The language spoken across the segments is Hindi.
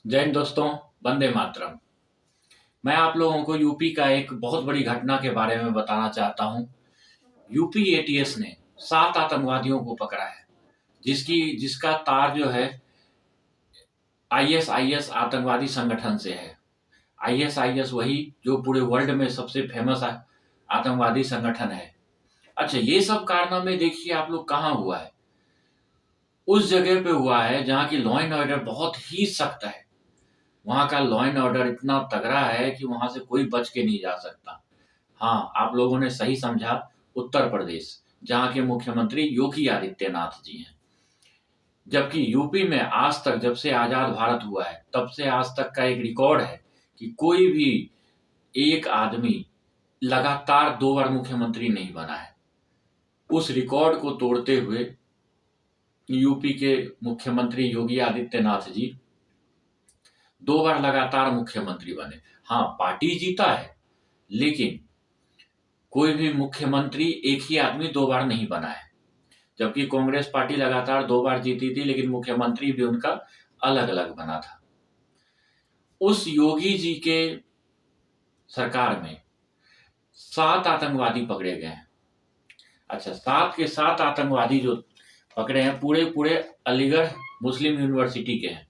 जय हिंद दोस्तों। वंदे मातरम। मैं आप लोगों को यूपी का एक बहुत बड़ी घटना के बारे में बताना चाहता हूं। यूपी एटीएस ने 7 आतंकवादियों को पकड़ा है, जिसका तार जो है आईएसआईएस आतंकवादी संगठन से है। आईएसआईएस वही जो पूरे वर्ल्ड में सबसे फेमस आतंकवादी संगठन है। अच्छा, ये सब कारनामे देखिए आप लोग कहाँ हुआ है। उस जगह पे हुआ है जहाँ की लॉ एंड ऑर्डर बहुत ही सख्त है। वहाँ का लॉ एंड ऑर्डर इतना तगड़ा है कि वहाँ से कोई बच के नहीं जा सकता। हाँ, आप लोगों ने सही समझा, उत्तर प्रदेश, जहाँ के मुख्यमंत्री योगी आदित्यनाथ जी हैं। जबकि यूपी में आज तक, जब से आजाद भारत हुआ है तब से आज तक का एक रिकॉर्ड है कि कोई भी एक आदमी लगातार 2 बार मुख्यमंत्री नहीं बना है। उस रिकॉर्ड को तोड़ते हुए यूपी के मुख्यमंत्री योगी आदित्यनाथ जी 2 बार लगातार मुख्यमंत्री बने। हाँ, पार्टी जीता है, लेकिन कोई भी मुख्यमंत्री एक ही आदमी 2 बार नहीं बना है। जबकि कांग्रेस पार्टी लगातार 2 बार जीती थी, लेकिन मुख्यमंत्री भी उनका अलग अलग बना था। उस योगी जी के सरकार में 7 आतंकवादी पकड़े गए हैं। अच्छा, 7 के 7 आतंकवादी जो पकड़े हैं पूरे पूरे अलीगढ़ मुस्लिम यूनिवर्सिटी के हैं।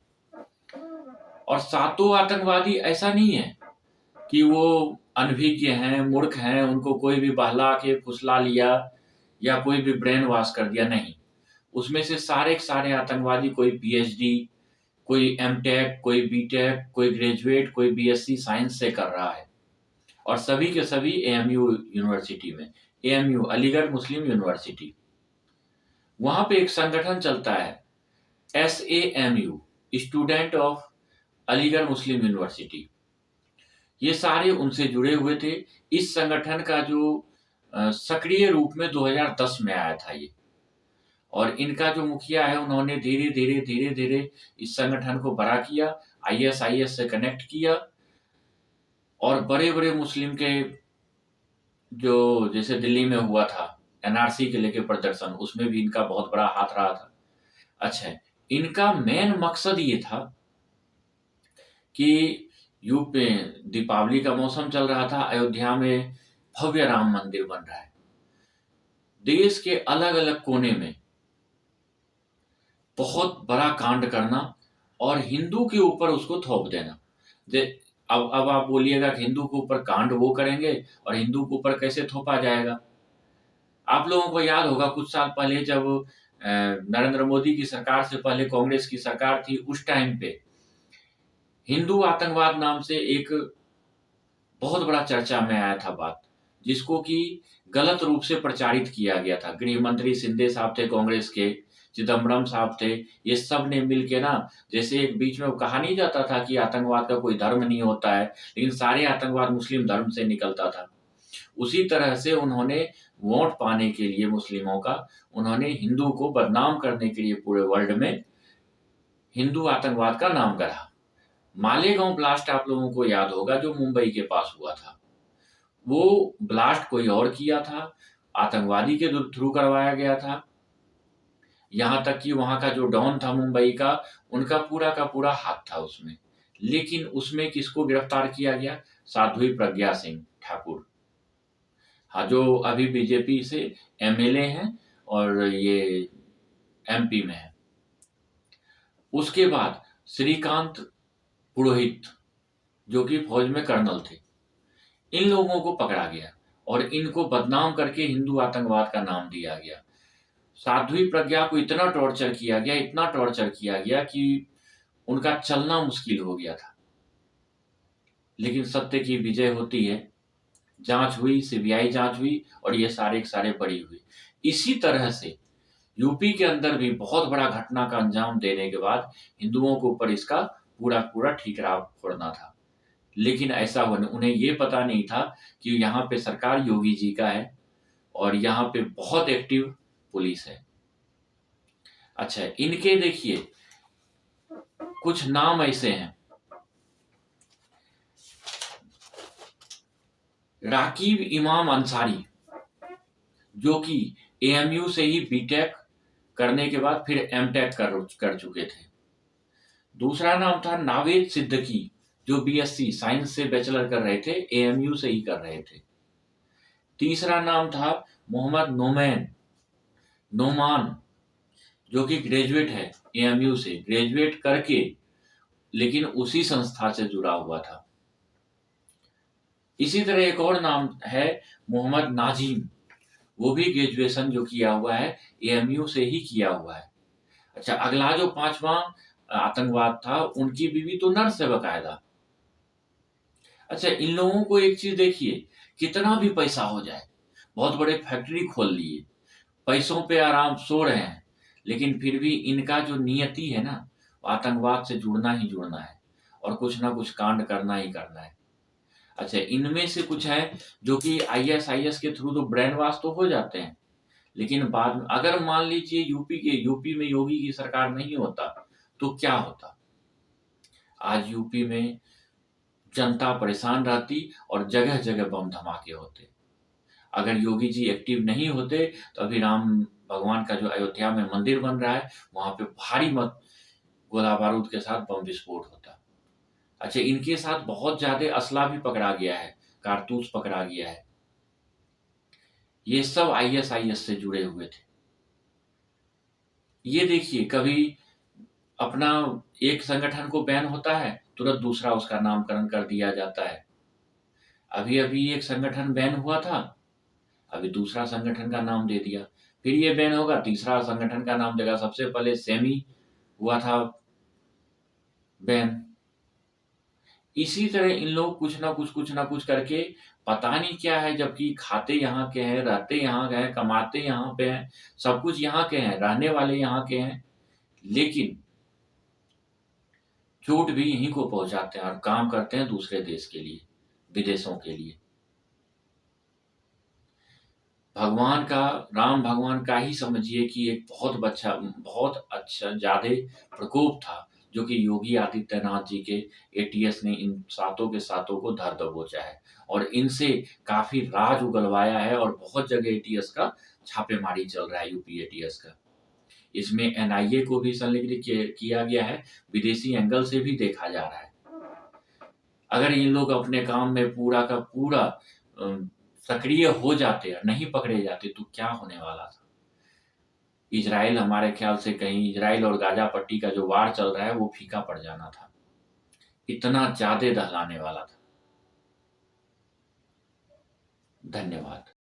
और सातों आतंकवादी ऐसा नहीं है कि वो अनभिज्ञ हैं, मूर्ख हैं, उनको कोई भी बहला के फुसला लिया या कोई भी ब्रेन वॉश कर दिया, नहीं। उसमें से सारे के सारे आतंकवादी, कोई पीएचडी, कोई एमटेक, कोई बीटेक, कोई ग्रेजुएट, कोई बीएससी साइंस से कर रहा है। और सभी के सभी एएमयू यूनिवर्सिटी में, एएमयू अलीगढ़ मुस्लिम यूनिवर्सिटी, वहां पे एक संगठन चलता है SAMU, student of Aligarh Muslim University. ये सारे उनसे जुड़े हुए थे। इस संगठन का जो सक्रिय रूप में 2010 में आया था ये, और इनका जो मुखिया है उन्होंने धीरे धीरे धीरे धीरे इस संगठन को बड़ा किया, आईएसआईएस से कनेक्ट किया, और बड़े बड़े मुस्लिम के जो, जैसे दिल्ली में हुआ था एनआरसी के लेके प्रदर्शन, उसमें भी इनका बहुत बड़ा हाथ रहा था। अच्छा, इनका मेन मकसद ये था कि यूपी दीपावली का मौसम चल रहा था, अयोध्या में भव्य राम मंदिर बन रहा है। देश के अलग अलग कोने में बहुत बड़ा कांड करना और हिंदू के ऊपर उसको थोप देना। अब आप बोलिएगा कि हिंदू के ऊपर कांड वो करेंगे और हिंदू के ऊपर कैसे थोपा जाएगा। आप लोगों को याद होगा कुछ साल पहले जब नरेंद्र मोदी की सरकार से पहले कांग्रेस की सरकार थी, उस टाइम पे हिंदू आतंकवाद नाम से एक बहुत बड़ा चर्चा में आया था बात, जिसको कि गलत रूप से प्रचारित किया गया था। गृह मंत्री शिंदे साहब थे कांग्रेस के, चिदम्बरम साहब थे, ये सब ने मिल के ना, जैसे एक बीच में कहा नहीं जाता था कि आतंकवाद का कोई धर्म नहीं होता है, लेकिन सारे आतंकवाद मुस्लिम धर्म से निकलता था। उसी तरह से उन्होंने वोट पाने के लिए मुस्लिमों का, उन्होंने हिंदू को बदनाम करने के लिए पूरे वर्ल्ड में हिंदू आतंकवाद का नाम गढ़ा। मालेगांव ब्लास्ट आप लोगों को याद होगा, जो मुंबई के पास हुआ था। वो ब्लास्ट कोई और किया था, आतंकवादी के थ्रू करवाया गया था। यहां तक कि वहां का जो डॉन था मुंबई का, उनका पूरा का पूरा हाथ था उसमें। लेकिन उसमें किसको गिरफ्तार किया गया? साध्वी प्रज्ञा सिंह ठाकुर, हाँ, जो अभी बीजेपी से एमएलए हैं और ये एमपी में है। उसके बाद श्रीकांत पुरोहित, जो कि फौज में कर्नल थे, इन लोगों को पकड़ा गया और इनको बदनाम करके हिंदू आतंकवाद का नाम दिया गया। साध्वी प्रज्ञा को इतना टॉर्चर किया गया, इतना टॉर्चर किया गया कि उनका चलना मुश्किल हो गया था। लेकिन सत्य की विजय होती है, जांच हुई, सीबीआई जांच हुई और ये सारे के सारे बरी हुए। इसी तरह से यूपी के अंदर भी बहुत बड़ा घटना का अंजाम देने के बाद हिंदुओं के ऊपर इसका पूरा पूरा ठीकरा फोड़ना था। लेकिन ऐसा उन्हें ये पता नहीं था कि यहाँ पे सरकार योगी जी का है और यहाँ पे बहुत एक्टिव पुलिस है। अच्छा, इनके देखिए कुछ नाम ऐसे हैं। राकीब इमाम अंसारी, जो कि एएमयू से ही बीटेक करने के बाद फिर एमटेक कर चुके थे। दूसरा नाम था नावेद सिद्दीकी, जो बीएससी साइंस से बैचलर कर रहे थे, एएमयू से ही कर रहे थे। तीसरा नाम था मोहम्मद नोमान, जो कि ग्रेजुएट है, एएमयू से ग्रेजुएट करके, लेकिन उसी संस्था से जुड़ा हुआ था। इसी तरह एक और नाम है मोहम्मद नाजीम, वो भी ग्रेजुएशन जो किया हुआ है एएमयू से ही किया हुआ है। अच्छा, अगला जो पांचवा आतंकवाद था, उनकी बीवी तो नर्स है बकायदा। अच्छा, इन लोगों को एक चीज देखिए, कितना भी पैसा हो जाए, बहुत बड़े फैक्ट्री खोल लिए, पैसों पे आराम सो रहे हैं, लेकिन फिर भी इनका जो नियति है ना, वो आतंकवाद से जुड़ना ही जुड़ना है और कुछ ना कुछ कांड करना ही करना है। अच्छा, इनमें से कुछ है जो कि आईएसआईएस के थ्रू तो ब्रेन वॉश तो हो जाते हैं, लेकिन बाद में अगर मान लीजिए यूपी में योगी की सरकार नहीं होता तो क्या होता? आज यूपी में जनता परेशान रहती और जगह जगह बम धमाके होते। अगर योगी जी एक्टिव नहीं होते तो अभी राम भगवान का जो अयोध्या में मंदिर बन रहा है, वहां पे भारी मत गोला बारूद के साथ बम विस्फोट होता। अच्छा, इनके साथ बहुत ज्यादा असला भी पकड़ा गया है, कारतूस पकड़ा गया है। ये सब आईएसआईएस से जुड़े हुए थे। ये देखिए, कभी अपना एक संगठन को बैन होता है, तुरंत दूसरा उसका नामकरण कर दिया जाता है। अभी अभी एक संगठन बैन हुआ था, अभी दूसरा संगठन का नाम दे दिया, फिर ये बैन होगा, तीसरा संगठन का नाम देगा। सबसे पहले सेमी हुआ था बैन। इसी तरह इन लोग कुछ ना कुछ करके, पता नहीं क्या है, जबकि खाते यहाँ के हैं, रहते यहाँ के हैं, कमाते यहाँ पे हैं, सब कुछ यहाँ के हैं, रहने वाले यहाँ के हैं, लेकिन चोट भी यहीं को पहुंचाते हैं और काम करते हैं दूसरे देश के लिए, विदेशों के लिए। भगवान का, राम भगवान का ही समझिए कि एक बहुत अच्छा ज्यादा प्रकोप था, जो कि योगी आदित्यनाथ जी के एटीएस ने इन सातों के सातों को धर दबोचा है और इनसे काफी राज उगलवाया है और बहुत जगह एटीएस का छापेमारी चल रहा है, यूपी एटीएस का। इसमें एनआईए को भी संलिग्न किया गया है, विदेशी एंगल से भी देखा जा रहा है। अगर इन लोग अपने काम में पूरा का पूरा सक्रिय हो जाते और नहीं पकड़े जाते तो क्या होने वाला था? इजराइल, हमारे ख्याल से कहीं इजराइल और गाजा पट्टी का जो वार चल रहा है वो फीका पड़ जाना था, इतना ज्यादा दहलाने वाला था। धन्यवाद।